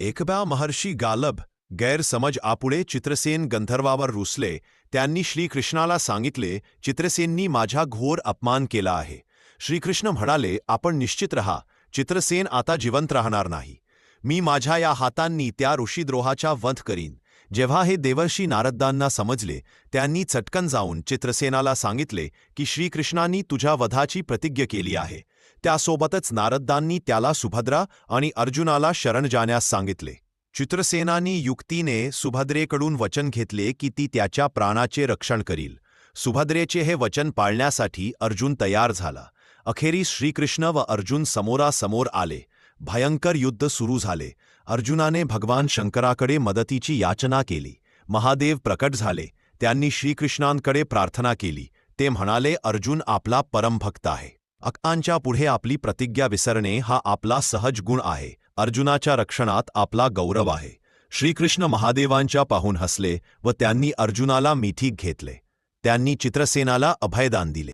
एकदा महर्षी गालब गैरसमज आपुळे चित्रसेन गंधर्वावर रुसले. त्यांनी श्रीकृष्णाला सांगितले, चित्रसेननी माझा घोर अपमान केला आहे. श्रीकृष्ण म्हणाले, आपण निश्चित रहा, चित्रसेन आता जिवंत राहणार नाही. मी माझ्या या हातांनी त्या ऋषीद्रोहाचा वध करीन. जेव्हा हे देवर्षी नारदांना समजले, त्यांनी चटकन जाऊन चित्रसेनाला सांगितले की श्रीकृष्णांनी तुझ्या वधाची प्रतिज्ञा केली आहे. त्यासोबतच नारदांनी त्याला सुभद्रा आणि अर्जुनाला शरण जाण्यास सांगितले. चित्रसेनानी युक्तीने सुभद्रेकडून वचन घेतले की ती त्याच्या प्राणाचे रक्षण करील. सुभद्रेचे हे वचन पाळण्यासाठी अर्जुन तयार झाला. अखेरीस श्रीकृष्ण व अर्जुन समोरासमोर आले. भयंकर युद्ध सुरू झाले. अर्जुनाने भगवान शंकराकडे मदतीची याचना केली. महादेव प्रकट झाले. त्यांनी श्रीकृष्णांकडे प्रार्थना केली. ते म्हणाले, अर्जुन आपला परमभक्त आहे. अक्कांच्या पुढे आपली प्रतिज्ञा विसरणे हा आपला सहज गुण आहे. अर्जुनाच्या रक्षणात आपला गौरव आहे. श्रीकृष्ण महादेवांच्या पाहून हसले व त्यांनी अर्जुनाला मिठीत घेतले. त्यांनी चित्रसेनाला अभयदान दिले.